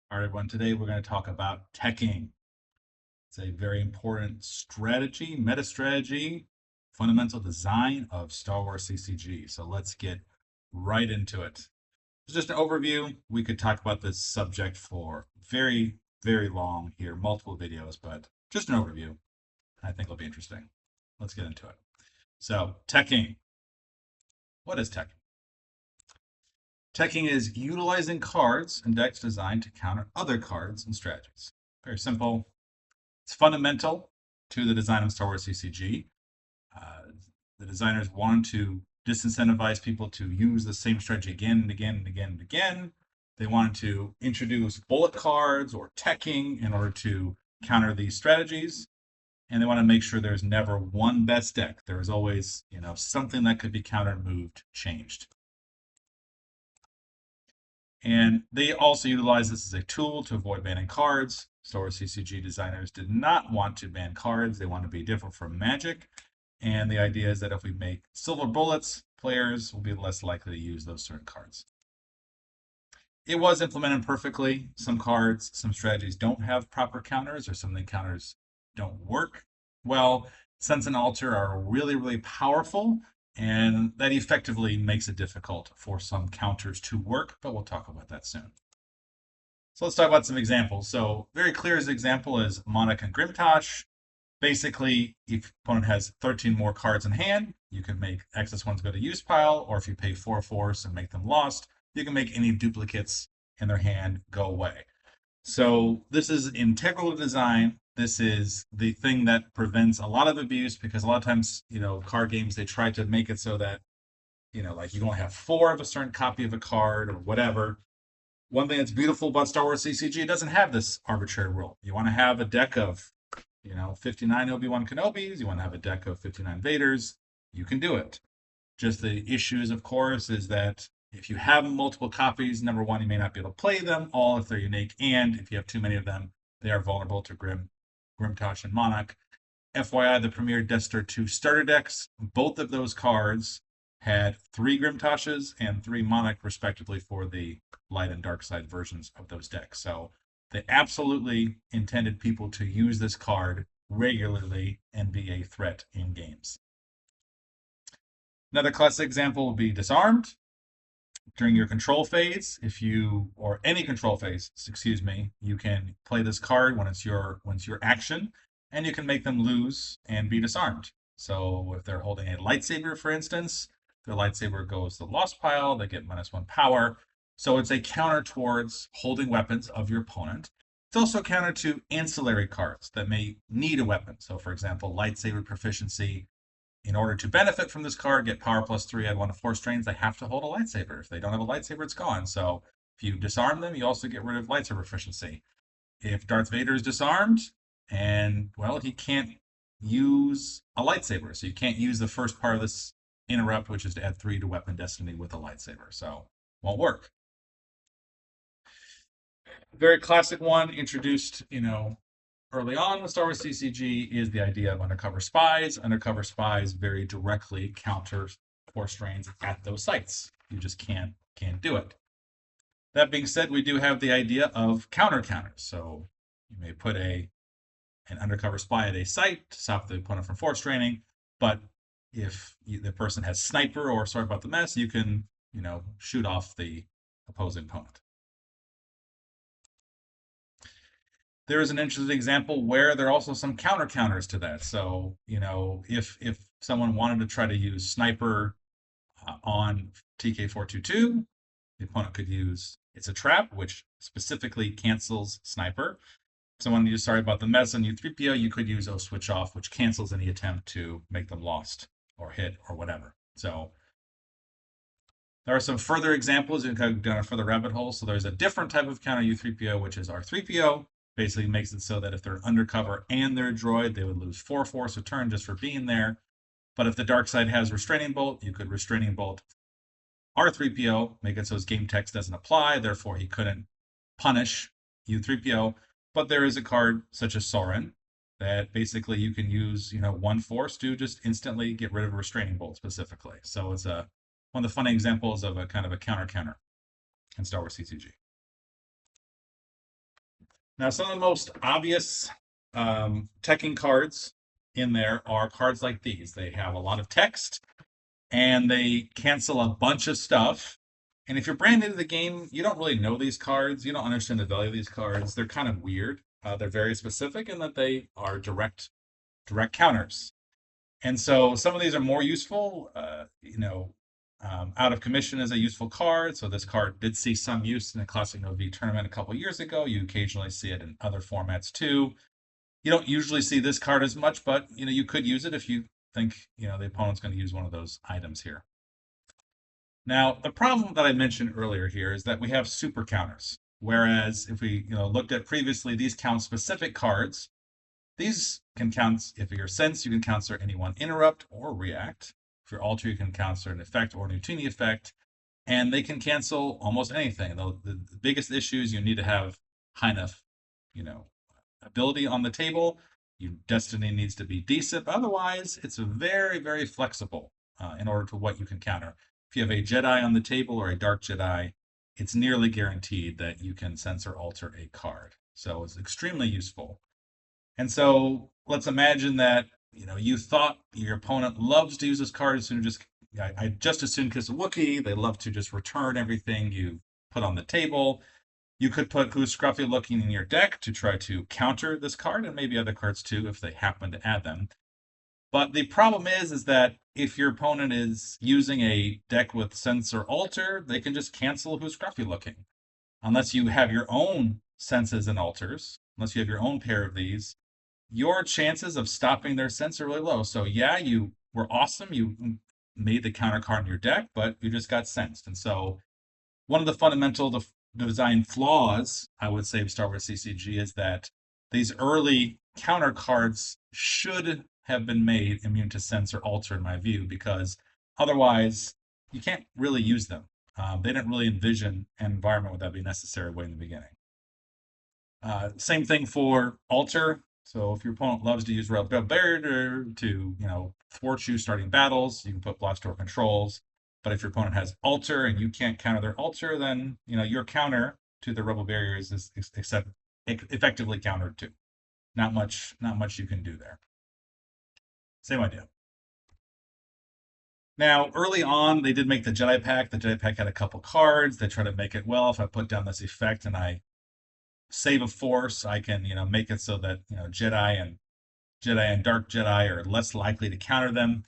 All right, everyone, today we're going to talk about teching. It's a very important strategy, meta strategy, fundamental design of Star Wars CCG. So let's get right into it. It's just an overview. We could talk about this subject for very long here, multiple videos, but just an overview. I think it'll be interesting. Let's get into it. So, teching. What is teching? Teching is utilizing cards and decks designed to counter other cards and strategies. Very simple. It's fundamental to the design of Star Wars CCG. Uh, the designers wanted to disincentivize people to use the same strategy again and again and again and again. They wanted to introduce bullet cards or teching in order to counter these strategies. And they want to make sure there's never one best deck. There is always, something that could be countered, moved, changed. And they also utilize this as a tool to avoid banning cards. Star Wars CCG designers did not want to ban cards. They want to be different from Magic. And the idea is that if we make silver bullets, players will be less likely to use those certain cards. It was implemented perfectly. Some cards, some strategies don't have proper counters, or some of the counters don't work well. Sense and Alter are really powerful, and that effectively makes it difficult for some counters to work, but we'll talk about that soon. So let's talk about some examples. So very clear as example is Monarch and Grimtosh. Basically, if opponent has 13 more cards in hand, you can make excess ones go to use pile, or if you pay 4 force and make them lost, you can make any duplicates in their hand go away. So this is integral to design. This is the thing that prevents a lot of abuse, because a lot of times, card games, they try to make it so that, like you only have 4 of a certain copy of a card or whatever. One thing that's beautiful about Star Wars CCG, it doesn't have this arbitrary rule. You want to have a deck of 59 Obi-Wan Kenobis, you want to have a deck of 59 Vaders, you can do it. Just the issues, of course, is that if you have multiple copies, number one, you may not be able to play them all if they're unique, and if you have too many of them, they are vulnerable to Grimtosh and Monarch. FYI, the premier Death Star 2 starter decks, both of those cards had 3 Grimtoshes and 3 Monarch, respectively, for the light and dark side versions of those decks. So they absolutely intended people to use this card regularly and be a threat in games. Another classic example would be Disarmed. During your control phase, or any control phase, excuse me, you can play this card when it's your action, and you can make them lose and be disarmed. So if they're holding a lightsaber, for instance, their lightsaber goes to the lost pile, they get -1 power. So it's a counter towards holding weapons of your opponent. It's also counter to ancillary cards that may need a weapon. So for example, lightsaber proficiency. In order to benefit from this card, get power +3, add 1 to force strains, they have to hold a lightsaber. If they don't have a lightsaber, it's gone. So if you disarm them, you also get rid of lightsaber proficiency. If Darth Vader is disarmed, and well, he can't use a lightsaber, so you can't use the first part of this interrupt, which is to add 3 to weapon destiny with a lightsaber. So won't work. Very classic one introduced, early on with Star Wars CCG is the idea of undercover spies. Undercover spies very directly counter force strains at those sites. You just can't do it. That being said, we do have the idea of counters. So you may put an undercover spy at a site to stop the opponent from force straining, but if the person has sniper or sorry about the mess, you can shoot off the opposing opponent. There is an interesting example where there are also some counters to that. So, if someone wanted to try to use sniper on TK422, the opponent could use It's a Trap, which specifically cancels sniper. If someone used Sorry About the Mess on U3PO, you could use O Switch Off, which cancels any attempt to make them lost or hit or whatever. So there are some further examples. You can go down a further rabbit hole. So there's a different type of counter U3PO, which is R3PO. Basically makes it so that if they're undercover and they're a droid, they would lose 4 force a turn just for being there. But if the dark side has Restraining Bolt, you could Restraining Bolt R3PO, make it so his game text doesn't apply, therefore he couldn't punish U3PO. But there is a card such as Soren that basically you can use, 1 force to just instantly get rid of a Restraining Bolt specifically. So it's one of the funny examples of a kind of a counter in Star Wars CCG. Now, some of the most obvious teching cards in there are cards like these. They have a lot of text and they cancel a bunch of stuff. And if you're brand new to the game, you don't really know these cards. You don't understand the value of these cards. They're kind of weird. They're very specific in that they are direct counters. And so some of these are more useful. Out of commission is a useful card. So this card did see some use in the Classic No V tournament a couple years ago. You occasionally see it in other formats too. You don't usually see this card as much, but you could use it if you think the opponent's going to use one of those items here. Now, the problem that I mentioned earlier here is that we have super counters. Whereas if we looked at previously, these count specific cards. These can count, if you're sense, you can counter any one interrupt or react. If you're alter, you can counter an effect or Newtini effect. And they can cancel almost anything. The biggest issue is you need to have high enough, ability on the table. Your destiny needs to be decent. Otherwise, it's very, very flexible in order to what you can counter. If you have a Jedi on the table or a Dark Jedi, it's nearly guaranteed that you can sense or alter a card. So it's extremely useful. And so let's imagine that you thought your opponent loves to use this card as soon as I just as soon kiss a Wookiee. They love to just return everything you put on the table. You could put Who's Scruffy Looking in your deck to try to counter this card, and maybe other cards too if they happen to add them. But the problem is that if your opponent is using a deck with Sense or Alter, they can just cancel Who's Scruffy Looking. Unless you have your own senses and alters, unless you have your own pair of these, your chances of stopping their sense are really low. So yeah, you were awesome. You made the counter card in your deck, but you just got sensed. And so one of the fundamental design flaws, I would say, of Star Wars CCG is that these early counter cards should have been made immune to sense or alter, in my view, because otherwise you can't really use them. They didn't really envision an environment where that'd be necessary way in the beginning. Same thing for alter. So if your opponent loves to use Rebel Barrier to, thwart you starting battles, you can put blast door controls. But if your opponent has alter and you can't counter their alter, then your counter to the Rebel Barriers is effectively countered too. Not much you can do there. Same idea. Now, early on, they did make the Jedi Pack. The Jedi Pack had a couple cards. They tried to make it, well, if I put down this effect and I save a force, I can, make it so that, Jedi and Dark Jedi are less likely to counter them.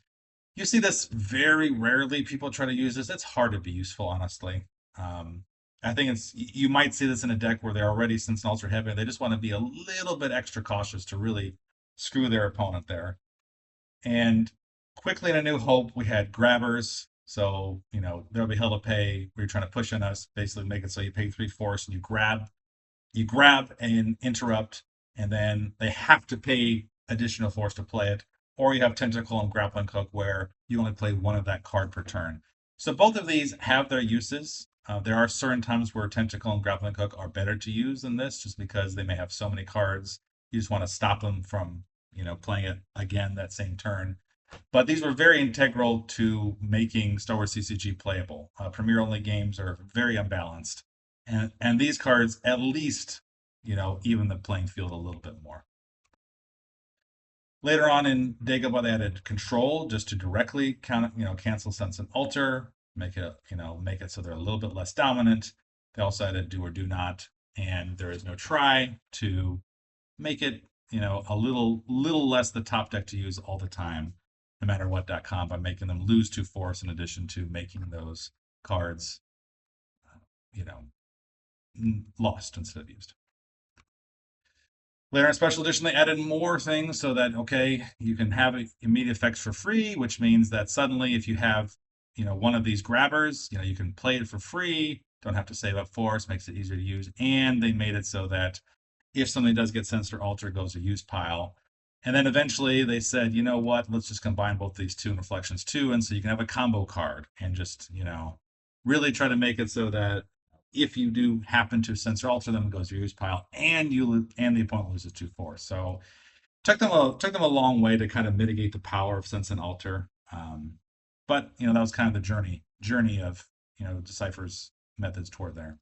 You see this very rarely. People try to use this. It's hard to be useful, honestly. I think you might see this in a deck where they're already Sense and Ultra heavy. They just want to be a little bit extra cautious to really screw their opponent there. And quickly in A New Hope, we had grabbers. So, there'll be hell to pay. We are trying to push on us, basically make it so you pay 3 force and you grab and interrupt, and then they have to pay additional force to play it. Or you have Tentacle and Grappling Hook where you only play one of that card per turn. So both of these have their uses. There are certain times where Tentacle and Grappling Hook are better to use than this, just because they may have so many cards. You just want to stop them from, playing it again that same turn. But these were very integral to making Star Wars CCG playable. Premier only games are very unbalanced, and these cards at least even the playing field a little bit more. Later on in Dagobah, they added control just to directly cancel sense and alter, make it so they're a little bit less dominant. They also added do or do not, and there is no try to make it a little less the top deck to use all the time, no matter what.com, by making them lose 2 force in addition to making those cards lost instead of used. Later in Special Edition, they added more things so that, okay, you can have immediate effects for free, which means that suddenly if you have, one of these grabbers, you can play it for free, don't have to save up force, makes it easier to use. And they made it so that if something does get sensed or altered, it goes to use pile. And then eventually they said, you know what, let's just combine both these 2 and Reflections 2, and so you can have a combo card and just, really try to make it so that if you do happen to sense or alter them, it goes to your use pile, and the opponent loses 2 force. So took them a long way to kind of mitigate the power of sense and alter. But that was kind of the journey of Decipher's methods toward there.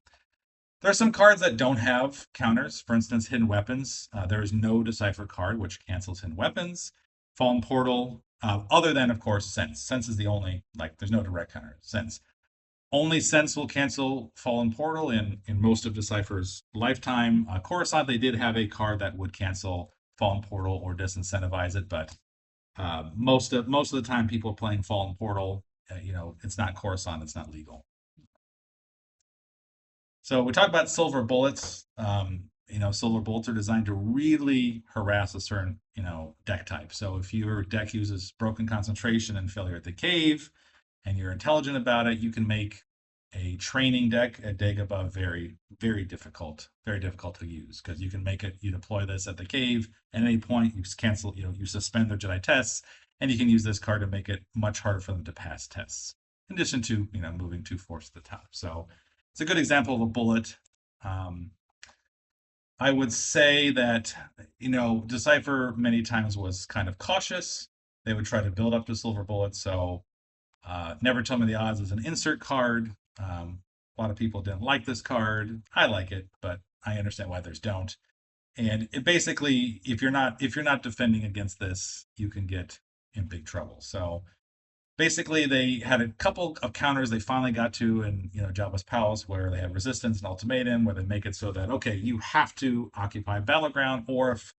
There are some cards that don't have counters. For instance, hidden weapons. There is no decipher card which cancels hidden weapons. Fallen portal, other than of course sense. Sense is the only there's no direct counter. Sense only sense will cancel fallen portal in most of decipher's lifetime. Coruscant they did have a card that would cancel fallen portal or disincentivize it, but most of the time people playing fallen portal, it's not Coruscant, it's not legal. So we talked about silver bullets. Silver bullets are designed to really harass a certain, deck type. So if your deck uses broken concentration and failure at the cave, and you're intelligent about it, you can make a training deck at Dagobah very, very difficult to use because you can make it. You deploy this at the cave at any point. You cancel, you suspend their Jedi tests, and you can use this card to make it much harder for them to pass tests. In addition to moving 2 force to the top. So it's a good example of a bullet. Um, I would say that Decipher many times was kind of cautious. They would try to build up to silver bullets. So Never Tell Me the Odds is an insert card. A lot of people didn't like this card. I like it, but I understand why others don't. And it basically, if you're not defending against this, you can get in big trouble. So basically they had a couple of counters they finally got to in Jabba's palace where they have resistance and ultimatum where they make it so that okay, you have to occupy battleground, or if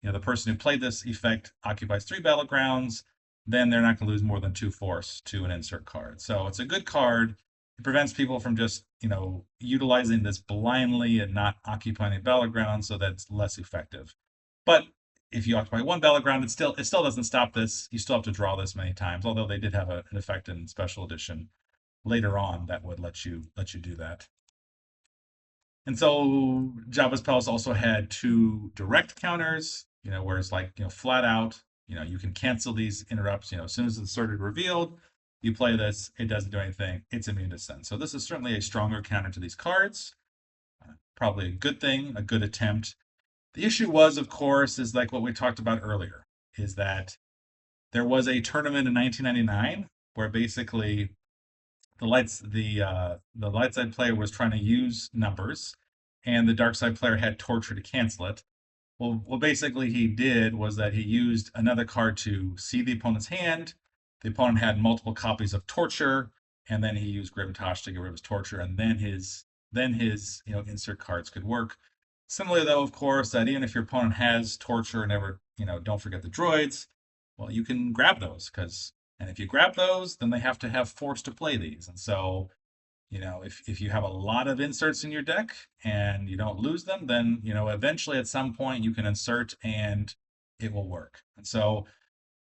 the person who played this effect occupies 3 battlegrounds, then they're not going to lose more than 2 force to an insert card. So it's a good card. It prevents people from just utilizing this blindly and not occupying a battleground, so that's less effective. But if you occupy 1 battleground, it still doesn't stop this. You still have to draw this many times. Although they did have an effect in special edition later on that would let you do that. And so Jabba's Palace also had 2 direct counters, where it's flat out, you can cancel these interrupts, as soon as it's inserted revealed, you play this, it doesn't do anything, it's immune to sense. So this is certainly a stronger counter to these cards. Probably a good thing, a good attempt. The issue was, of course, is like what we talked about earlier, is that there was a tournament in 1999 where basically the light side player was trying to use numbers, and the dark side player had torture to cancel it. Well, what basically he did was that he used another card to see the opponent's hand. The opponent had multiple copies of torture, and then he used Grimtosh to get rid of his torture, and then his insert cards could work. Similarly, though, of course, that even if your opponent has torture and never, don't forget the droids, well, you can grab those and if you grab those, then they have to have force to play these. And so, if you have a lot of inserts in your deck and you don't lose them, then, eventually at some point you can insert and it will work. And so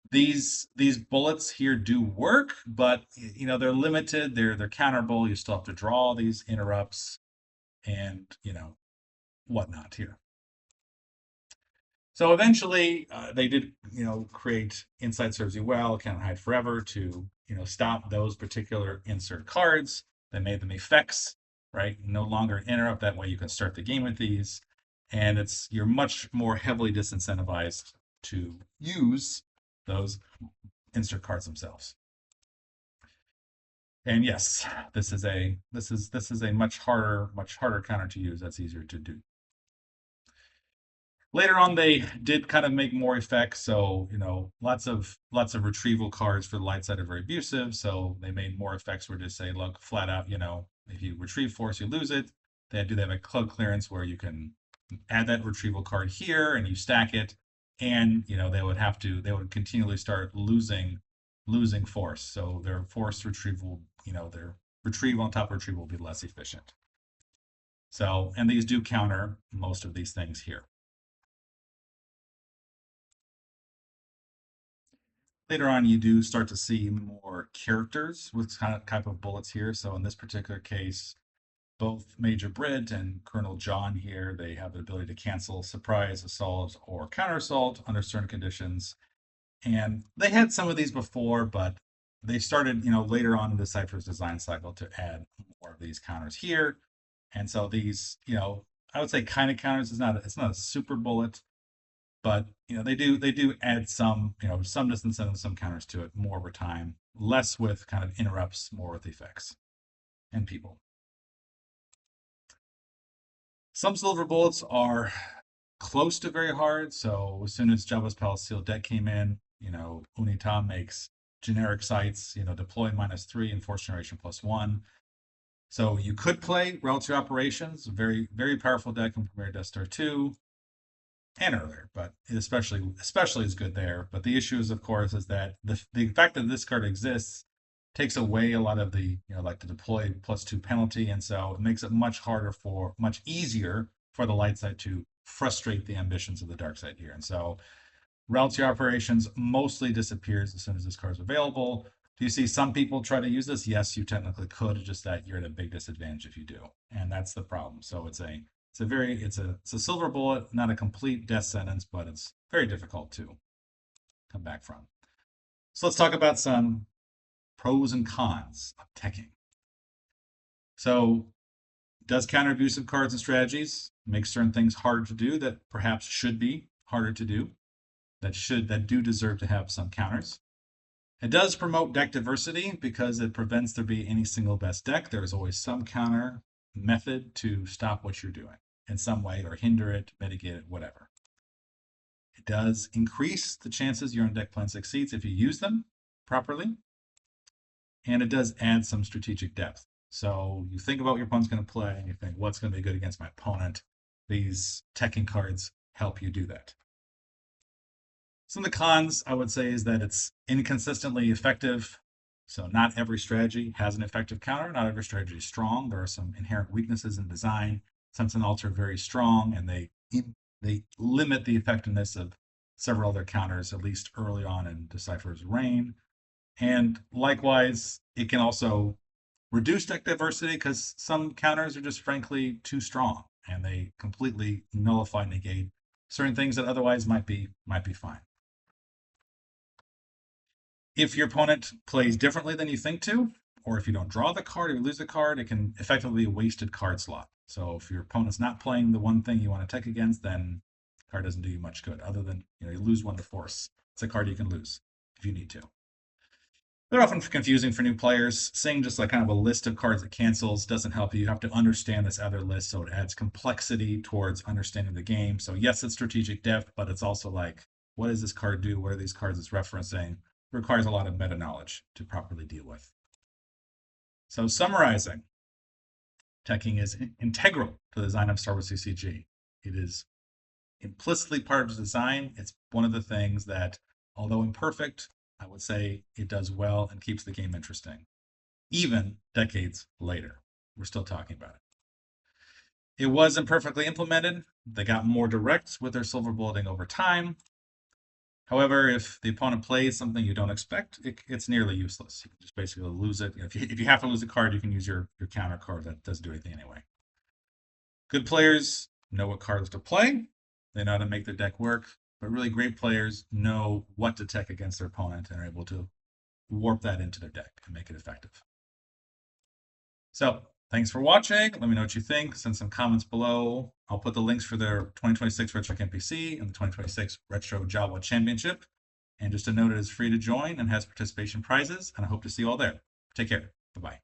these bullets here do work, but they're limited, they're counterable. You still have to draw these interrupts and, whatnot here. So eventually, they did, create Inside Serves You Well, Can't Hide Forever to, stop those particular insert cards. They made them effects, right? No longer an interrupt. That way you can start the game with these, and you're much more heavily disincentivized to use those insert cards themselves. And yes, this is a much harder counter to use. That's easier to do. Later on, they did kind of make more effects. So, lots of retrieval cards for the light side are very abusive. So they made more effects where just say, look, flat out, if you retrieve force, you lose it. They do have a club clearance where you can add that retrieval card here and you stack it. And, they would continually start losing force. So their force retrieval, their retrieval on top of retrieval will be less efficient. So, and these do counter most of these things here. Later on, you do start to see more characters with kind of type of bullets here. So in this particular case, both Major Britt and Colonel John here, they have the ability to cancel surprise assault or counter assault under certain conditions. And they had some of these before, but they started, later on in the Cypher's design cycle to add more of these counters here. And so these, I would say kind of counters. It's not a super bullet, but they do add some distance and some counters to it more over time, less with kind of interrupts, more with effects and people. Some silver bullets are close to very hard. So as soon as Jabba's Palace Sealed deck came in, Unitam makes generic sights, deploy -3 and force generation +1. So you could play Relative Operations, very, very powerful deck in Premier Death Star 2 and earlier, but it especially is good there. But the issue is, of course, is that the fact that this card exists takes away a lot of the, like the deploy +2 penalty, and so it makes it much easier for the light side to frustrate the ambitions of the dark side here. And so Relative Operations mostly disappears as soon as this card is available. Do you see some people try to use this? Yes, you technically could, just that you're at a big disadvantage if you do, and that's the problem. So it's a silver bullet, not a complete death sentence, but it's very difficult to come back from. So let's talk about some pros and cons of teching. So does counter abusive cards and strategies, make certain things harder to do that perhaps should be harder to do, that do deserve to have some counters. It does promote deck diversity because it prevents there being any single best deck. There's always some counter method to stop what you're doing in some way, or hinder it, mitigate it, whatever. It does increase the chances your own deck plan succeeds if you use them properly. And it does add some strategic depth. So you think about what your opponent's going to play and you think, what's going to be good against my opponent? These teching cards help you do that. Some of the cons, I would say, is that it's inconsistently effective. So not every strategy has an effective counter. Not every strategy is strong. There are some inherent weaknesses in design. Sense and Alter are very strong, and they limit the effectiveness of several other counters, at least early on in Decipher's reign. And likewise, it can also reduce deck diversity because some counters are just frankly too strong, and they completely nullify, negate certain things that otherwise might be fine. If your opponent plays differently than you think to, or if you don't draw the card or you lose the card, it can effectively be a wasted card slot. So if your opponent's not playing the one thing you want to tech against, then the card doesn't do you much good, other than you lose one to force. It's a card you can lose if you need to. They're often confusing for new players. Seeing just like kind of a list of cards that cancels doesn't help you. You have to understand this other list, so it adds complexity towards understanding the game. So yes, it's strategic depth, but it's also like, what does this card do? What are these cards it's referencing? It requires a lot of meta knowledge to properly deal with. So summarizing, teching is integral to the design of Star Wars CCG. It is implicitly part of the design. It's one of the things that, although imperfect, I would say it does well and keeps the game interesting. Even decades later, we're still talking about it. It was imperfectly implemented. They got more direct with their silver bulleting over time. However, if the opponent plays something you don't expect, it's nearly useless. You can just basically lose it. If you have to lose a card, you can use your counter card that doesn't do anything anyway. Good players know what cards to play. They know how to make their deck work. But really great players know what to tech against their opponent and are able to warp that into their deck and make it effective. So thanks for watching. Let me know what you think. Send some comments below. I'll put the links for their 2026 Retro NPC and the 2026 Retro Java Championship. And just a note, it is free to join and has participation prizes, and I hope to see you all there. Take care. Bye-bye.